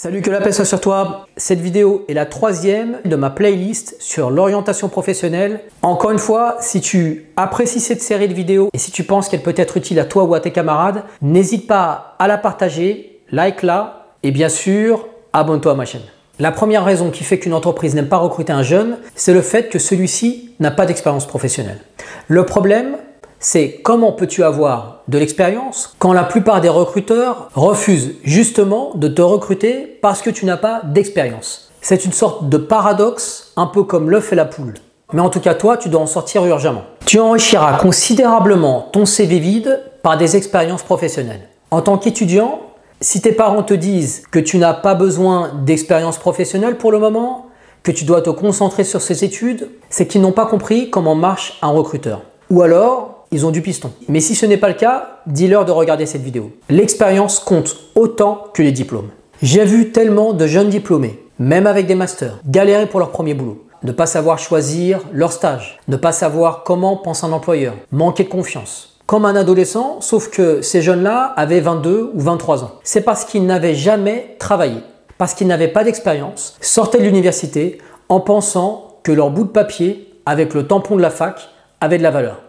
Salut, que la paix soit sur toi. Cette vidéo est la troisième de ma playlist sur l'orientation professionnelle. Encore une fois, si tu apprécies cette série de vidéos et si tu penses qu'elle peut être utile à toi ou à tes camarades, n'hésite pas à la partager, like-la et bien sûr, abonne-toi à ma chaîne. La première raison qui fait qu'une entreprise n'aime pas recruter un jeune, c'est le fait que celui-ci n'a pas d'expérience professionnelle. Le problème, c'est comment peux-tu avoir de l'expérience quand la plupart des recruteurs refusent justement de te recruter parce que tu n'as pas d'expérience. C'est une sorte de paradoxe, un peu comme l'œuf et la poule. Mais en tout cas, toi, tu dois en sortir urgemment. Tu enrichiras considérablement ton CV vide par des expériences professionnelles. En tant qu'étudiant, si tes parents te disent que tu n'as pas besoin d'expérience professionnelle pour le moment, que tu dois te concentrer sur ces études, c'est qu'ils n'ont pas compris comment marche un recruteur. Ou alors, ils ont du piston. Mais si ce n'est pas le cas, dis-leur de regarder cette vidéo. L'expérience compte autant que les diplômes. J'ai vu tellement de jeunes diplômés, même avec des masters, galérer pour leur premier boulot. Ne pas savoir choisir leur stage, ne pas savoir comment pense un employeur, manquer de confiance. Comme un adolescent, sauf que ces jeunes-là avaient 22 ou 23 ans. C'est parce qu'ils n'avaient jamais travaillé, parce qu'ils n'avaient pas d'expérience, sortaient de l'université en pensant que leur bout de papier, avec le tampon de la fac, avait de la valeur.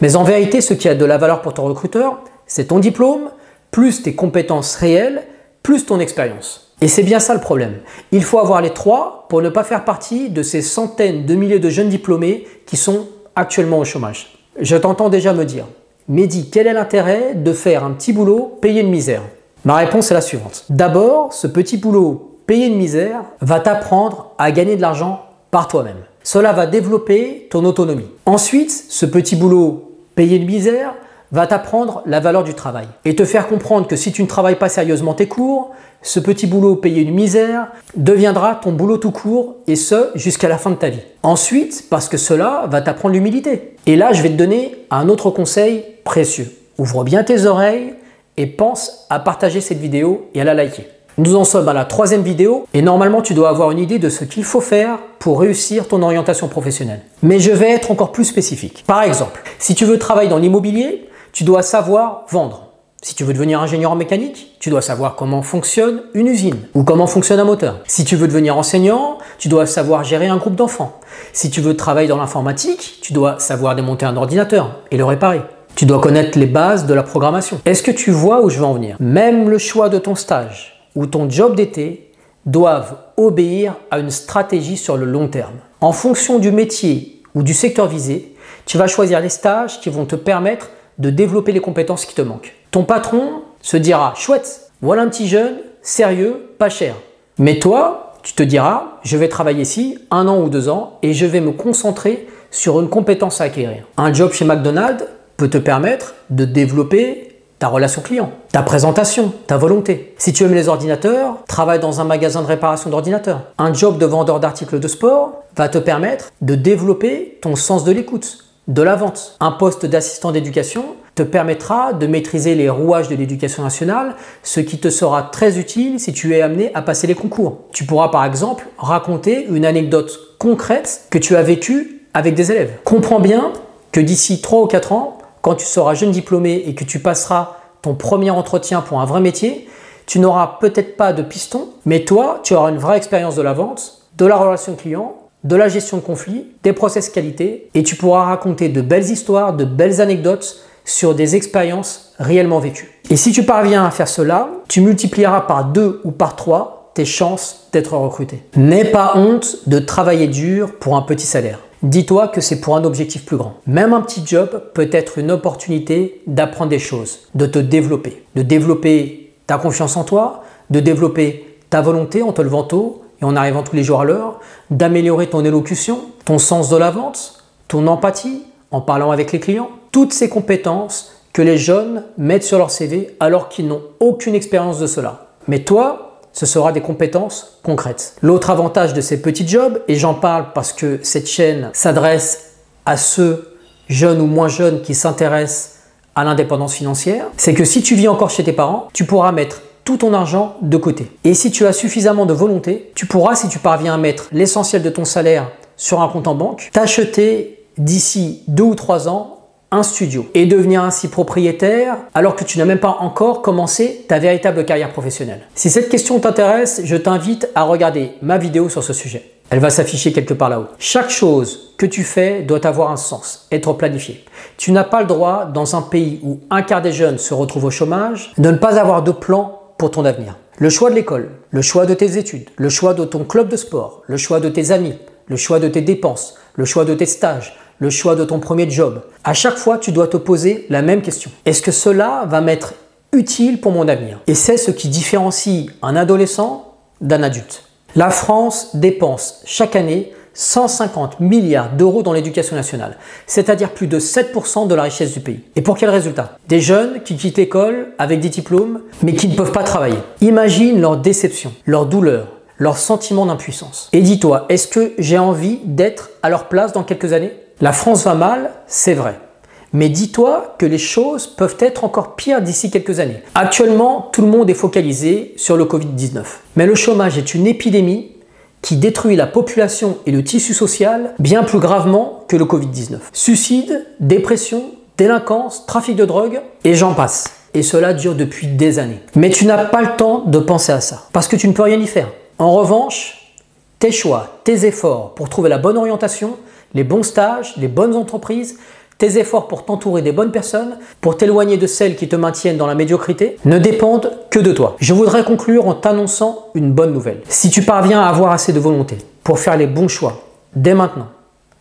Mais en vérité, ce qui a de la valeur pour ton recruteur, c'est ton diplôme, plus tes compétences réelles, plus ton expérience. Et c'est bien ça le problème. Il faut avoir les trois pour ne pas faire partie de ces centaines de milliers de jeunes diplômés qui sont actuellement au chômage. Je t'entends déjà me dire, Mehdi, quel est l'intérêt de faire un petit boulot payé de misère? Ma réponse est la suivante. D'abord, ce petit boulot payé de misère va t'apprendre à gagner de l'argent par toi-même. Cela va développer ton autonomie. Ensuite, ce petit boulot payé de misère va t'apprendre la valeur du travail et te faire comprendre que si tu ne travailles pas sérieusement tes cours, ce petit boulot payé de misère deviendra ton boulot tout court et ce jusqu'à la fin de ta vie. Ensuite, parce que cela va t'apprendre l'humilité. Et là, je vais te donner un autre conseil précieux. Ouvre bien tes oreilles et pense à partager cette vidéo et à la liker. Nous en sommes à la troisième vidéo et normalement tu dois avoir une idée de ce qu'il faut faire pour réussir ton orientation professionnelle. Mais je vais être encore plus spécifique. Par exemple, si tu veux travailler dans l'immobilier, tu dois savoir vendre. Si tu veux devenir ingénieur en mécanique, tu dois savoir comment fonctionne une usine ou comment fonctionne un moteur. Si tu veux devenir enseignant, tu dois savoir gérer un groupe d'enfants. Si tu veux travailler dans l'informatique, tu dois savoir démonter un ordinateur et le réparer. Tu dois connaître les bases de la programmation. Est-ce que tu vois où je veux en venir? Même le choix de ton stage ou ton job d'été doivent obéir à une stratégie sur le long terme. En fonction du métier ou du secteur visé, tu vas choisir les stages qui vont te permettre de développer les compétences qui te manquent. Ton patron se dira « Chouette, voilà un petit jeune, sérieux, pas cher. » Mais toi, tu te diras « Je vais travailler ici 1 an ou 2 ans et je vais me concentrer sur une compétence à acquérir. » Un job chez McDonald's peut te permettre de développer ta relation client, ta présentation, ta volonté. Si tu aimes les ordinateurs, travaille dans un magasin de réparation d'ordinateurs. Un job de vendeur d'articles de sport va te permettre de développer ton sens de l'écoute, de la vente. Un poste d'assistant d'éducation te permettra de maîtriser les rouages de l'éducation nationale, ce qui te sera très utile si tu es amené à passer les concours. Tu pourras par exemple raconter une anecdote concrète que tu as vécue avec des élèves. Comprends bien que d'ici 3 ou 4 ans, quand tu seras jeune diplômé et que tu passeras ton premier entretien pour un vrai métier, tu n'auras peut-être pas de piston, mais toi, tu auras une vraie expérience de la vente, de la relation client, de la gestion de conflits, des process qualité et tu pourras raconter de belles histoires, de belles anecdotes sur des expériences réellement vécues. Et si tu parviens à faire cela, tu multiplieras par 2 ou par 3 tes chances d'être recruté. N'aie pas honte de travailler dur pour un petit salaire. Dis-toi que c'est pour un objectif plus grand. Même un petit job peut être une opportunité d'apprendre des choses, de te développer. De développer ta confiance en toi, de développer ta volonté en te levant tôt et en arrivant tous les jours à l'heure, d'améliorer ton élocution, ton sens de la vente, ton empathie en parlant avec les clients. Toutes ces compétences que les jeunes mettent sur leur CV alors qu'ils n'ont aucune expérience de cela. Mais toi, ce sera des compétences concrètes. L'autre avantage de ces petits jobs, et j'en parle parce que cette chaîne s'adresse à ceux jeunes ou moins jeunes qui s'intéressent à l'indépendance financière, c'est que si tu vis encore chez tes parents, tu pourras mettre tout ton argent de côté. Et si tu as suffisamment de volonté, tu pourras, si tu parviens à mettre l'essentiel de ton salaire sur un compte en banque, t'acheter d'ici 2 ou 3 ans un studio et devenir ainsi propriétaire alors que tu n'as même pas encore commencé ta véritable carrière professionnelle? Si cette question t'intéresse, je t'invite à regarder ma vidéo sur ce sujet. Elle va s'afficher quelque part là-haut. Chaque chose que tu fais doit avoir un sens, être planifié. Tu n'as pas le droit, dans un pays où un quart des jeunes se retrouvent au chômage, de ne pas avoir de plan pour ton avenir. Le choix de l'école, le choix de tes études, le choix de ton club de sport, le choix de tes amis, le choix de tes dépenses, le choix de tes stages, le choix de ton premier job. À chaque fois, tu dois te poser la même question. Est-ce que cela va m'être utile pour mon avenir? Et c'est ce qui différencie un adolescent d'un adulte. La France dépense chaque année 150 milliards d'euros dans l'éducation nationale, c'est-à-dire plus de 7% de la richesse du pays. Et pour quel résultat? Des jeunes qui quittent l'école avec des diplômes, mais qui ne peuvent pas travailler. Imagine leur déception, leur douleur, leur sentiment d'impuissance. Et dis-toi, est-ce que j'ai envie d'être à leur place dans quelques années? La France va mal, c'est vrai. Mais dis-toi que les choses peuvent être encore pires d'ici quelques années. Actuellement, tout le monde est focalisé sur le Covid-19. Mais le chômage est une épidémie qui détruit la population et le tissu social bien plus gravement que le Covid-19. Suicide, dépression, délinquance, trafic de drogue, et j'en passe. Et cela dure depuis des années. Mais tu n'as pas le temps de penser à ça, parce que tu ne peux rien y faire. En revanche, tes choix, tes efforts pour trouver la bonne orientation, les bons stages, les bonnes entreprises, tes efforts pour t'entourer des bonnes personnes, pour t'éloigner de celles qui te maintiennent dans la médiocrité, ne dépendent que de toi. Je voudrais conclure en t'annonçant une bonne nouvelle. Si tu parviens à avoir assez de volonté pour faire les bons choix dès maintenant,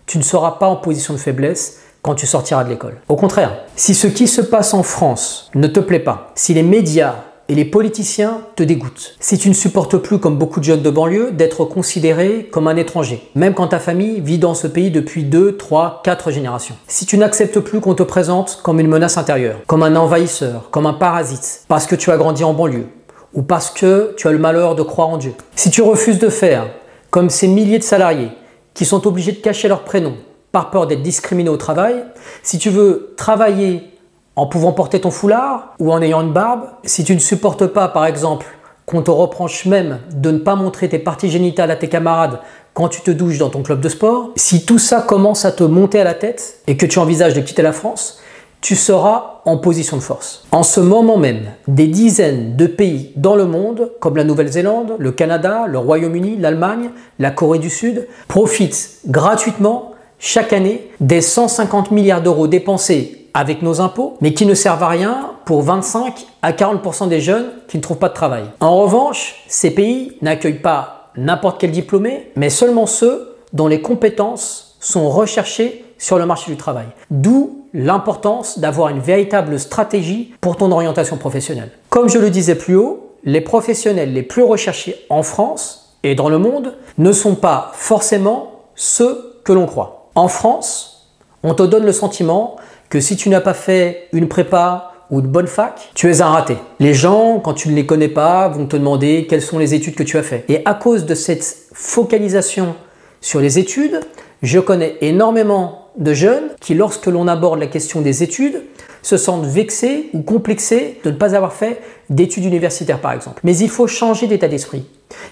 tu ne seras pas en position de faiblesse quand tu sortiras de l'école. Au contraire, si ce qui se passe en France ne te plaît pas, si les médias et les politiciens te dégoûtent, si tu ne supportes plus, comme beaucoup de jeunes de banlieue, d'être considéré comme un étranger, même quand ta famille vit dans ce pays depuis 2, 3, 4 générations. Si tu n'acceptes plus qu'on te présente comme une menace intérieure, comme un envahisseur, comme un parasite, parce que tu as grandi en banlieue, ou parce que tu as le malheur de croire en Dieu. Si tu refuses de faire comme ces milliers de salariés qui sont obligés de cacher leur prénom par peur d'être discriminés au travail, si tu veux travailler en pouvant porter ton foulard ou en ayant une barbe, si tu ne supportes pas par exemple qu'on te reproche même de ne pas montrer tes parties génitales à tes camarades quand tu te douches dans ton club de sport, si tout ça commence à te monter à la tête et que tu envisages de quitter la France, tu seras en position de force. En ce moment même, des dizaines de pays dans le monde, comme la Nouvelle-Zélande, le Canada, le Royaume-Uni, l'Allemagne, la Corée du Sud, profitent gratuitement chaque année des 150 milliards d'euros dépensés avec nos impôts, mais qui ne servent à rien pour 25 à 40% des jeunes qui ne trouvent pas de travail. En revanche, ces pays n'accueillent pas n'importe quel diplômé, mais seulement ceux dont les compétences sont recherchées sur le marché du travail. D'où l'importance d'avoir une véritable stratégie pour ton orientation professionnelle. Comme je le disais plus haut, les professionnels les plus recherchés en France et dans le monde ne sont pas forcément ceux que l'on croit. En France, on te donne le sentiment que si tu n'as pas fait une prépa ou une bonne fac, tu es un raté. Les gens, quand tu ne les connais pas, vont te demander quelles sont les études que tu as fait. Et à cause de cette focalisation sur les études, je connais énormément de jeunes qui, lorsque l'on aborde la question des études, se sentent vexés ou complexés de ne pas avoir fait d'études universitaires par exemple. Mais il faut changer d'état d'esprit.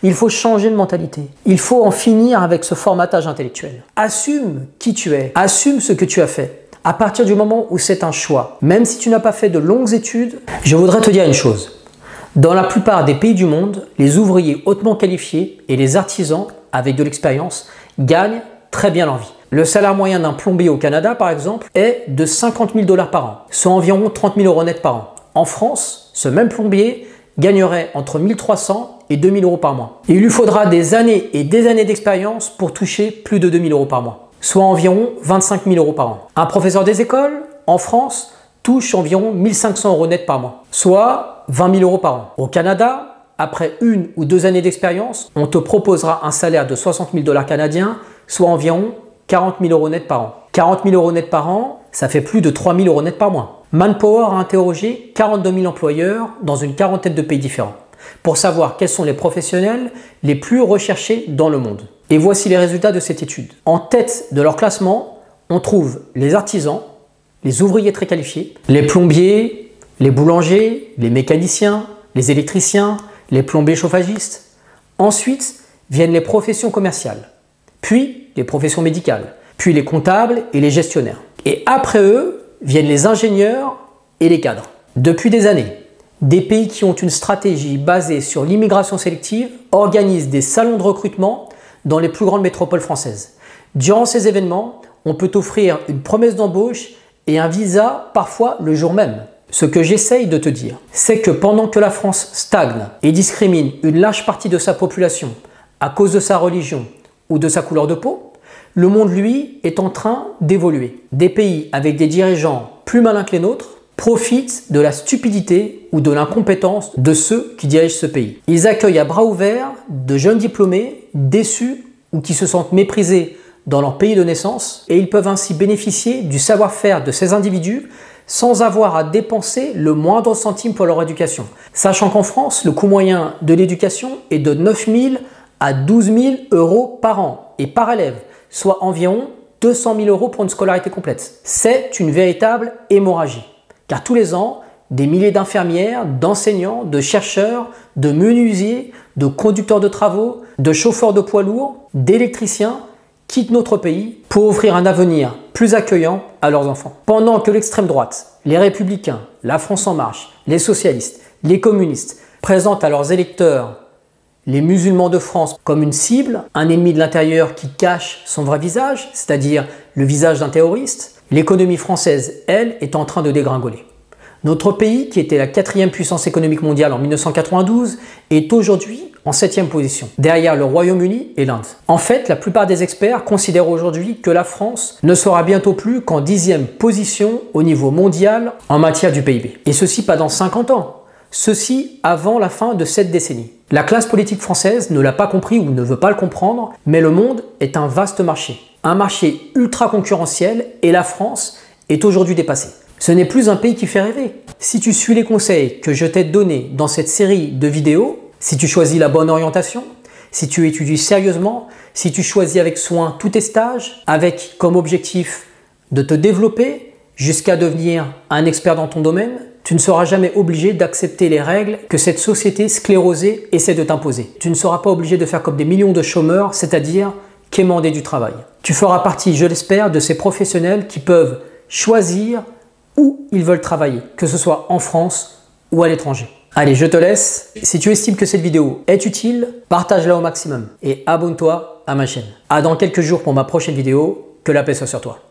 Il faut changer de mentalité. Il faut en finir avec ce formatage intellectuel. Assume qui tu es. Assume ce que tu as fait. À partir du moment où c'est un choix, même si tu n'as pas fait de longues études, je voudrais te dire une chose. Dans la plupart des pays du monde, les ouvriers hautement qualifiés et les artisans avec de l'expérience gagnent très bien leur vie. Le salaire moyen d'un plombier au Canada, par exemple, est de 50 000 $ par an, soit environ 30 000 € net par an. En France, ce même plombier gagnerait entre 1 300 et 2 000 € par mois. Et il lui faudra des années et des années d'expérience pour toucher plus de 2 000 € par mois, soit environ 25 000 € par an. Un professeur des écoles, en France, touche environ 1 500 € net par mois, soit 20 000 € par an. Au Canada, après 1 ou 2 années d'expérience, on te proposera un salaire de 60 000 $ canadiens, soit environ 40 000 € net par an. 40 000 € net par an, ça fait plus de 3 000 € net par mois. Manpower a interrogé 42 000 employeurs dans une quarantaine de pays différents pour savoir quels sont les professionnels les plus recherchés dans le monde. Et voici les résultats de cette étude. En tête de leur classement, on trouve les artisans, les ouvriers très qualifiés, les plombiers, les boulangers, les mécaniciens, les électriciens, les plombiers chauffagistes. Ensuite viennent les professions commerciales, puis les professions médicales, puis les comptables et les gestionnaires. Et après eux, viennent les ingénieurs et les cadres. Depuis des années, des pays qui ont une stratégie basée sur l'immigration sélective organisent des salons de recrutement dans les plus grandes métropoles françaises. Durant ces événements, on peut offrir une promesse d'embauche et un visa parfois le jour même. Ce que j'essaye de te dire, c'est que pendant que la France stagne et discrimine une large partie de sa population à cause de sa religion ou de sa couleur de peau, le monde, lui, est en train d'évoluer. Des pays avec des dirigeants plus malins que les nôtres profitent de la stupidité ou de l'incompétence de ceux qui dirigent ce pays. Ils accueillent à bras ouverts de jeunes diplômés déçus ou qui se sentent méprisés dans leur pays de naissance et ils peuvent ainsi bénéficier du savoir-faire de ces individus sans avoir à dépenser le moindre centime pour leur éducation. Sachant qu'en France, le coût moyen de l'éducation est de 9 000 à 12 000 euros par an et par élève, soit environ 200 000 euros pour une scolarité complète. C'est une véritable hémorragie. Car tous les ans, des milliers d'infirmières, d'enseignants, de chercheurs, de menuisiers, de conducteurs de travaux, de chauffeurs de poids lourds, d'électriciens quittent notre pays pour offrir un avenir plus accueillant à leurs enfants. Pendant que l'extrême droite, les républicains, la France en marche, les socialistes, les communistes présentent à leurs électeurs les musulmans de France comme une cible, un ennemi de l'intérieur qui cache son vrai visage, c'est-à-dire le visage d'un terroriste, l'économie française, elle, est en train de dégringoler. Notre pays, qui était la 4e puissance économique mondiale en 1992, est aujourd'hui en 7e position, derrière le Royaume-Uni et l'Inde. En fait, la plupart des experts considèrent aujourd'hui que la France ne sera bientôt plus qu'en 10e position au niveau mondial en matière du PIB. Et ceci pas dans 50 ans, ceci avant la fin de cette décennie. La classe politique française ne l'a pas compris ou ne veut pas le comprendre, mais le monde est un vaste marché. Un marché ultra concurrentiel et la France est aujourd'hui dépassée. Ce n'est plus un pays qui fait rêver. Si tu suis les conseils que je t'ai donnés dans cette série de vidéos, si tu choisis la bonne orientation, si tu étudies sérieusement, si tu choisis avec soin tous tes stages, avec comme objectif de te développer jusqu'à devenir un expert dans ton domaine, tu ne seras jamais obligé d'accepter les règles que cette société sclérosée essaie de t'imposer. Tu ne seras pas obligé de faire comme des millions de chômeurs, c'est-à-dire quémander du travail. Tu feras partie, je l'espère, de ces professionnels qui peuvent choisir où ils veulent travailler, que ce soit en France ou à l'étranger. Allez, je te laisse. Si tu estimes que cette vidéo est utile, partage-la au maximum et abonne-toi à ma chaîne. À dans quelques jours pour ma prochaine vidéo. Que la paix soit sur toi.